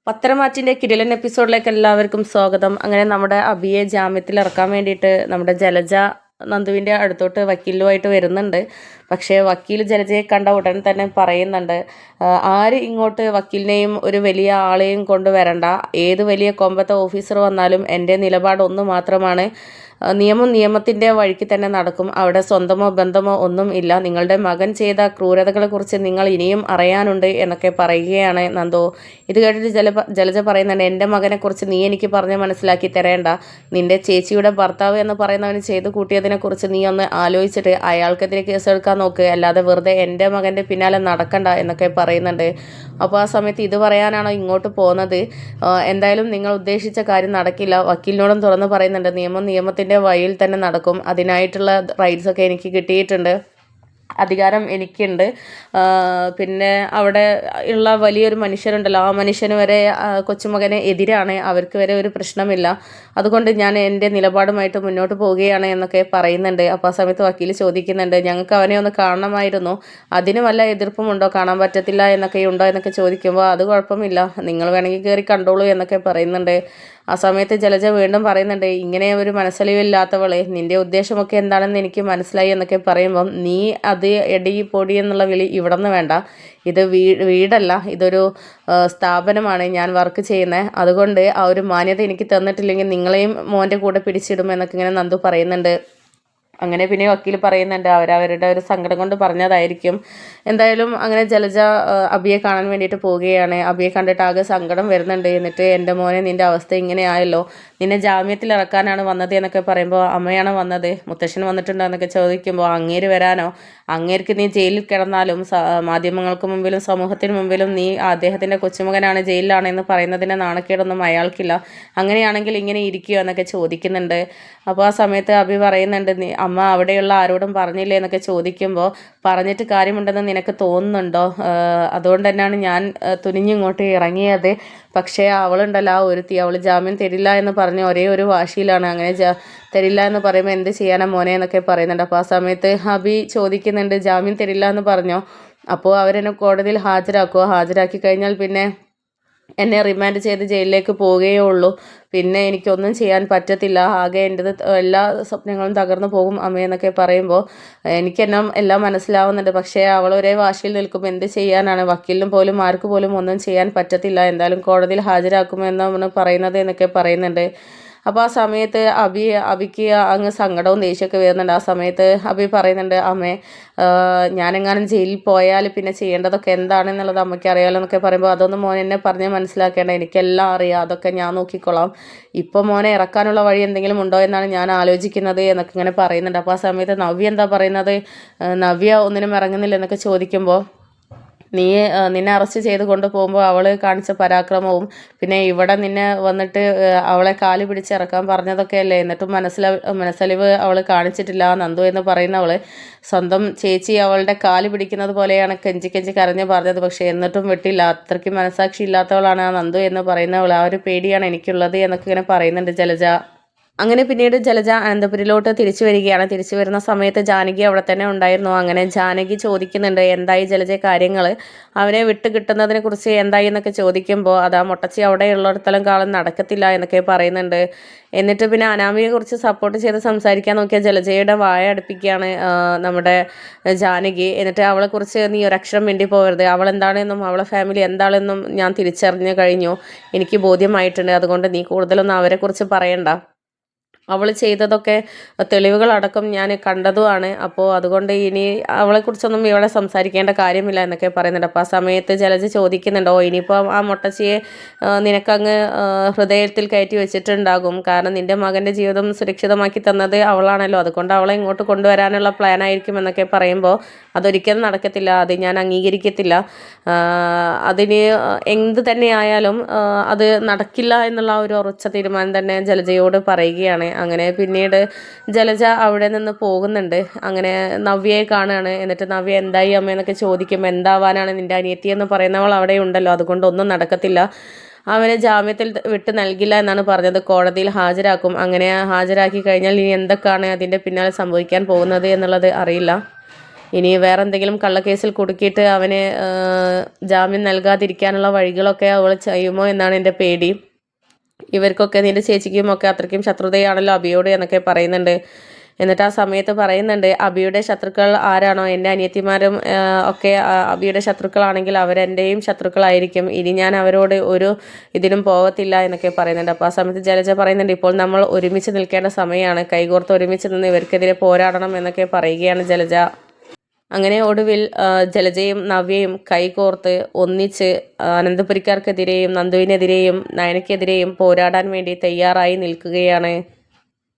പത്തരമാറ്റിൻ്റെ കിടിലൻ എപ്പിസോഡിലേക്ക് എല്ലാവർക്കും സ്വാഗതം. അങ്ങനെ നമ്മുടെ അബിയെ ജാമ്യത്തിൽ ഇറക്കാൻ വേണ്ടിയിട്ട് നമ്മുടെ ജലജ നന്ദുവിൻ്റെ അടുത്തോട്ട് വക്കീലുമായിട്ട് വരുന്നുണ്ട്. പക്ഷേ വക്കീൽ ജലജയെ കണ്ട ഉടൻ തന്നെ പറയുന്നുണ്ട്, ആര് ഇങ്ങോട്ട് വക്കീലിനെയും ഒരു വലിയ ആളെയും കൊണ്ടുവരണ്ട, ഏത് വലിയ കൊമ്പത്തെ ഓഫീസർ വന്നാലും എൻ്റെ നിലപാട് ഒന്ന് മാത്രമാണ്, നിയമത്തിൻ്റെ വഴിക്ക് തന്നെ നടക്കും. അവിടെ സ്വന്തമോ ബന്ധമോ ഒന്നും ഇല്ല. നിങ്ങളുടെ മകൻ ചെയ്ത ക്രൂരതകളെക്കുറിച്ച് നിങ്ങൾ ഇനിയും അറിയാനുണ്ട് എന്നൊക്കെ പറയുകയാണ് നന്ദു. ഇത് കേട്ടിട്ട് ജലജ പറയുന്നുണ്ട്, എൻ്റെ മകനെക്കുറിച്ച് നീ എനിക്ക് പറഞ്ഞ് മനസ്സിലാക്കി തരേണ്ട. നിൻ്റെ ചേച്ചിയുടെ ഭർത്താവ് എന്ന് പറയുന്നവന് ചെയ്ത് കൂട്ടിയതിനെക്കുറിച്ച് നീ ഒന്ന് ആലോചിച്ചിട്ട് അയാൾക്കെതിരെ കേസെടുക്കാൻ നോക്ക്, അല്ലാതെ വെറുതെ എൻ്റെ മകൻ്റെ പിന്നാലെ നടക്കണ്ട എന്നൊക്കെ പറയുന്നുണ്ട്. അപ്പോൾ ആ സമയത്ത് ഇത് പറയാനാണോ ഇങ്ങോട്ട് പോകുന്നത്? എന്തായാലും നിങ്ങൾ ഉദ്ദേശിച്ച കാര്യം നടക്കില്ല. വക്കീലിനോടും തുറന്ന് പറയുന്നുണ്ട്, നിയമത്തിൻ്റെ വഴിയിൽ തന്നെ നടക്കും. അതിനായിട്ടുള്ള റൈറ്റ്സൊക്കെ എനിക്ക് കിട്ടിയിട്ടുണ്ട്, അധികാരം എനിക്കുണ്ട്. പിന്നെ അവിടെ ഉള്ള വലിയൊരു മനുഷ്യരുണ്ടല്ലോ, ആ മനുഷ്യന് വരെ കൊച്ചുമകന് എതിരാണ്, അവർക്ക് വരെ ഒരു പ്രശ്നമില്ല. അതുകൊണ്ട് ഞാൻ എൻ്റെ നിലപാടുമായിട്ട് മുന്നോട്ട് പോവുകയാണ് എന്നൊക്കെ പറയുന്നുണ്ട്. അപ്പോൾ ആ സമയത്ത് വക്കീൽ ചോദിക്കുന്നുണ്ട്, ഞങ്ങൾക്ക് അവനെ ഒന്ന് കാണണമായിരുന്നു, അതിന് വല്ല എതിർപ്പുമുണ്ടോ, കാണാൻ പറ്റത്തില്ല എന്നൊക്കെ ഉണ്ടോ എന്നൊക്കെ ചോദിക്കുമ്പോൾ അത് കുഴപ്പമില്ല, നിങ്ങൾ വേണമെങ്കിൽ കയറി കണ്ടോളൂ എന്നൊക്കെ പറയുന്നുണ്ട്. ആ സമയത്ത് ജലജ വീണ്ടും പറയുന്നുണ്ട്, ഇങ്ങനെ ഒരു മനസ്സലിവില്ലാത്തവളെ, നിൻ്റെ ഉദ്ദേശമൊക്കെ എന്താണെന്ന് എനിക്ക് മനസ്സിലായി എന്നൊക്കെ പറയുമ്പം, നീ അത് എടി പൊടി എന്നുള്ള വിളി ഇവിടെ നിന്ന് വേണ്ട. ഇത് വീടല്ല, ഇതൊരു സ്ഥാപനമാണ്, ഞാൻ വർക്ക് ചെയ്യുന്നത്. അതുകൊണ്ട് ആ ഒരു മാന്യത എനിക്ക് തന്നിട്ടില്ലെങ്കിൽ നിങ്ങളെയും മോൻ്റെ കൂടെ പിടിച്ചിടും എന്നൊക്കെ ഇങ്ങനെ നന്ദു പറയുന്നുണ്ട്. അങ്ങനെ പിന്നെ വക്കീൽ പറയുന്നുണ്ട്, അവരവരുടെ ഒരു സങ്കടം കൊണ്ട് പറഞ്ഞതായിരിക്കും. എന്തായാലും അങ്ങനെ ജലജ അബിയെ കാണാൻ വേണ്ടിയിട്ട് പോവുകയാണ്. അബിയെ കണ്ടിട്ട് ആകെ സങ്കടം വരുന്നുണ്ട്. എന്നിട്ട് എൻ്റെ മോനെ, നിൻ്റെ അവസ്ഥ ഇങ്ങനെയായല്ലോ, നിന്നെ ജാമ്യത്തിൽ ഇറക്കാനാണ് വന്നത് എന്നൊക്കെ പറയുമ്പോൾ, അമ്മയാണ് വന്നത്, മുത്തശ്ശൻ വന്നിട്ടുണ്ടോ എന്നൊക്കെ ചോദിക്കുമ്പോൾ, അങ്ങേര് വരാനോ, അങ്ങേർക്ക് നീ ജയിലിൽ കിടന്നാലും മാധ്യമങ്ങൾക്ക് മുമ്പിലും സമൂഹത്തിന് മുമ്പിലും നീ അദ്ദേഹത്തിൻ്റെ കൊച്ചുമകനാണ്, ജയിലിലാണ് എന്ന് പറയുന്നതിൻ്റെ നാണക്കേടൊന്നും അയാൾക്കില്ല, അങ്ങനെയാണെങ്കിൽ ഇങ്ങനെ ഇരിക്കുമോ എന്നൊക്കെ ചോദിക്കുന്നുണ്ട്. അപ്പോൾ ആ സമയത്ത് അബി പറയുന്നുണ്ട്, അമ്മ അവിടെയുള്ള ആരോടും പറഞ്ഞില്ലേ എന്നൊക്കെ ചോദിക്കുമ്പോൾ, പറഞ്ഞിട്ട് കാര്യമുണ്ടെന്ന് നിനക്ക് തോന്നുന്നുണ്ടോ, അതുകൊണ്ട് തന്നെയാണ് ഞാൻ തുനിഞ്ഞിങ്ങോട്ട് ഇറങ്ങിയത്. പക്ഷേ അവളുണ്ടല്ലോ, ആ ഒരുത്തി, അവൾ ജാമ്യം തരില്ല എന്ന് പറഞ്ഞ് ഒരേ ഒരു വാശിയിലാണ്. അങ്ങനെ തരില്ല എന്ന് പറയുമ്പോൾ എന്ത് ചെയ്യാനാ മോനെ എന്നൊക്കെ പറയുന്നുണ്ട്. അപ്പോൾ ആ സമയത്ത് അബി ചോദിക്കുന്നുണ്ട്, ജാമ്യം തരില്ല എന്ന് പറഞ്ഞോ, അപ്പോൾ അവരെന്നെ കോടതിയിൽ ഹാജരാക്കുമോ, ഹാജരാക്കി കഴിഞ്ഞാൽ പിന്നെ എന്നെ റിമാൻഡ് ചെയ്ത് ജയിലിലേക്ക് പോവുകയേ ഉള്ളൂ, പിന്നെ എനിക്കൊന്നും ചെയ്യാൻ പറ്റത്തില്ല, ആകെ എൻ്റെത് എല്ലാ സ്വപ്നങ്ങളും തകർന്നു പോകും അമ്മയെന്നൊക്കെ പറയുമ്പോൾ, എനിക്കെന്നെ എല്ലാം മനസ്സിലാവുന്നുണ്ട്. പക്ഷേ അവൾ ഒരേ വാശിയിൽ നിൽക്കുമ്പോൾ എന്ത് ചെയ്യാനാണ്, വക്കീലിനും പോലും ആർക്ക് പോലും ഒന്നും ചെയ്യാൻ പറ്റത്തില്ല, എന്തായാലും കോടതിയിൽ ഹാജരാക്കുമെന്നാണ് പറയുന്നത് എന്നൊക്കെ പറയുന്നുണ്ട്. അപ്പോൾ ആ സമയത്ത് അബിക്ക് അങ്ങ് സങ്കടവും ദേഷ്യമൊക്കെ വരുന്നുണ്ട്. ആ സമയത്ത് അബി പറയുന്നുണ്ട്, അമ്മേ, ഞാനെങ്ങാനും ജയിലിൽ പോയാൽ പിന്നെ ചെയ്യേണ്ടതൊക്കെ എന്താണെന്നുള്ളത് അമ്മയ്ക്ക് അറിയാമല്ലോ എന്നൊക്കെ പറയുമ്പോൾ, അതൊന്നും മോൻ എന്നെ പറഞ്ഞ് മനസ്സിലാക്കേണ്ട, എനിക്കെല്ലാം അറിയാം, അതൊക്കെ ഞാൻ നോക്കിക്കോളാം, ഇപ്പോൾ മോനെ ഇറക്കാനുള്ള വഴി എന്തെങ്കിലും ഉണ്ടോ എന്നാണ് ഞാൻ ആലോചിക്കുന്നത് എന്നൊക്കെ ഇങ്ങനെ പറയുന്നുണ്ട്. അപ്പോൾ ആ സമയത്ത് നവ്യ എന്താ പറയുന്നത്, നവ്യ ഒന്നിനും ഇറങ്ങുന്നില്ല എന്നൊക്കെ ചോദിക്കുമ്പോൾ, നിന്നെ അറസ്റ്റ് ചെയ്ത് കൊണ്ടുപോകുമ്പോൾ അവൾ കാണിച്ച പരാക്രമവും പിന്നെ ഇവിടെ നിന്നെ വന്നിട്ട് അവളെ കാല് പിടിച്ചിറക്കാൻ പറഞ്ഞതൊക്കെ അല്ലേ, എന്നിട്ടും മനസ്സലിവ് അവൾ കാണിച്ചിട്ടില്ല. നന്ദു എന്ന് പറയുന്നവൾ സ്വന്തം ചേച്ചി അവളുടെ കാല് പിടിക്കുന്നത് പോലെയാണ് കെഞ്ചി കെഞ്ചി കരഞ്ഞ് പറഞ്ഞത്, പക്ഷേ എന്നിട്ടും വിട്ടില്ല. അത്രയ്ക്ക് മനസാക്ഷി ഇല്ലാത്തവളാണ് ആ നന്ദു എന്ന് പറയുന്നവൾ. ആ ഒരു പേടിയാണ് എനിക്കുള്ളത് എന്നൊക്കെ ഇങ്ങനെ പറയുന്നുണ്ട് ജലജ. അങ്ങനെ പിന്നീട് ജലജ അനന്തപുരിയിലോട്ട് തിരിച്ചു വരികയാണ്. തിരിച്ചു വരുന്ന സമയത്ത് ജാനകി അവിടെ തന്നെ ഉണ്ടായിരുന്നു. അങ്ങനെ ജാനകി ചോദിക്കുന്നുണ്ട്, എന്തായി ജലജ കാര്യങ്ങൾ, അവനെ വിട്ട് കിട്ടുന്നതിനെ കുറിച്ച് എന്തായി എന്നൊക്കെ ചോദിക്കുമ്പോൾ, അതാ മുട്ടച്ചി അവിടെ ഉള്ളിടത്തോളം കാലം നടക്കത്തില്ല എന്നൊക്കെ പറയുന്നുണ്ട്. എന്നിട്ട് പിന്നെ അനാമിയെ കുറിച്ച് സപ്പോർട്ട് ചെയ്ത് സംസാരിക്കാൻ നോക്കിയ ജലജയുടെ വായ അടുപ്പിക്കുകയാണ് നമ്മുടെ ജാനകി. എന്നിട്ട് അവളെക്കുറിച്ച് നീ ഒരക്ഷരം മിണ്ടി പോകരുത്, അവൾ എന്താണെന്നും അവളെ ഫാമിലി എന്താണെന്നും ഞാൻ തിരിച്ചറിഞ്ഞു കഴിഞ്ഞു, എനിക്ക് ബോധ്യമായിട്ടുണ്ട്, അതുകൊണ്ട് നീ കൂടുതലൊന്നും അവരെക്കുറിച്ച് പറയണ്ട, അവൾ ചെയ്തതൊക്കെ തെളിവുകളടക്കം ഞാൻ കണ്ടതുമാണ്, അപ്പോൾ അതുകൊണ്ട് ഇനി അവളെക്കുറിച്ചൊന്നും ഇവിടെ സംസാരിക്കേണ്ട കാര്യമില്ല എന്നൊക്കെ പറയുന്നുണ്ട്. അപ്പോൾ ആ സമയത്ത് ജലജ ചോദിക്കുന്നുണ്ടോ, ഇനിയിപ്പോൾ ആ മുട്ടച്ചിയെ നിനക്കങ്ങ് ഹൃദയത്തിൽ കയറ്റി വെച്ചിട്ടുണ്ടാകും, കാരണം നിൻ്റെ മകൻ്റെ ജീവിതം സുരക്ഷിതമാക്കി തന്നത് അവളാണല്ലോ, അതുകൊണ്ട് അവളെ ഇങ്ങോട്ട് കൊണ്ടുവരാനുള്ള പ്ലാനായിരിക്കും എന്നൊക്കെ പറയുമ്പോൾ, അതൊരിക്കലും നടക്കത്തില്ല, അത് ഞാൻ അംഗീകരിക്കത്തില്ല, അതിന് എന്ത് തന്നെയായാലും അത് നടക്കില്ല എന്നുള്ള ഒരു ഉറച്ച തീരുമാനം തന്നെ ജലജയോട് പറയുകയാണ്. അങ്ങനെ പിന്നീട് ജലജ അവിടെ നിന്ന് പോകുന്നുണ്ട്. അങ്ങനെ നവ്യയെ കാണുകയാണ്. എന്നിട്ട് നവ്യ എന്തായി അമ്മ എന്നൊക്കെ ചോദിക്കുമ്പോൾ, എന്താവാനാണ്, നിൻ്റെ അനിയത്തി എന്ന് പറയുന്നവൾ അവിടെ ഉണ്ടല്ലോ, അതുകൊണ്ട് ഒന്നും നടക്കത്തില്ല, അവനെ ജാമ്യത്തിൽ വിട്ട് നൽകില്ല എന്നാണ് പറഞ്ഞത്, കോടതിയിൽ ഹാജരാക്കും, അങ്ങനെ ഹാജരാക്കി കഴിഞ്ഞാൽ ഇനി എന്തൊക്കെയാണ് അതിൻ്റെ പിന്നാലെ സംഭവിക്കാൻ പോകുന്നത് എന്നുള്ളത് അറിയില്ല. ഇനി വേറെ എന്തെങ്കിലും കള്ളക്കേസിൽ കുടുക്കിയിട്ട് അവന് ജാമ്യം നൽകാതിരിക്കാനുള്ള വഴികളൊക്കെ അവൾ ചെയ്യുമോ എന്നാണ് എൻ്റെ പേടി. ഇവർക്കൊക്കെ നിൻ്റെ ചേച്ചിക്കും ഒക്കെ അത്രയ്ക്കും ശത്രുതയാണല്ലോ അബിയോട് എന്നൊക്കെ പറയുന്നുണ്ട്. എന്നിട്ട് ആ സമയത്ത് പറയുന്നുണ്ട്, അബിയുടെ ശത്രുക്കൾ ആരാണോ എൻ്റെ അനിയത്തിമാരും ഒക്കെ അബിയുടെ ശത്രുക്കളാണെങ്കിൽ അവരെൻ്റെയും ശത്രുക്കളായിരിക്കും. ഇനി ഞാൻ അവരോട് ഒരു ഇതിനും പോകത്തില്ല എന്നൊക്കെ പറയുന്നുണ്ട്. അപ്പോൾ ആ സമയത്ത് ജലജ പറയുന്നുണ്ട്, ഇപ്പോൾ നമ്മൾ ഒരുമിച്ച് നിൽക്കേണ്ട സമയമാണ്, കൈകോർത്ത് ഒരുമിച്ച് നിന്ന് ഇവർക്കെതിരെ പോരാടണം എന്നൊക്കെ പറയുകയാണ് ജലജ. അങ്ങനെ ഒടുവിൽ ജലജയും നവ്യയും കൈകോർത്ത് ഒന്നിച്ച് അനന്തപുരിക്കാർക്കെതിരെയും നന്ദുവിനെതിരെയും നയനയ്ക്കെതിരെയും പോരാടാൻ വേണ്ടി തയ്യാറായി നിൽക്കുകയാണ്.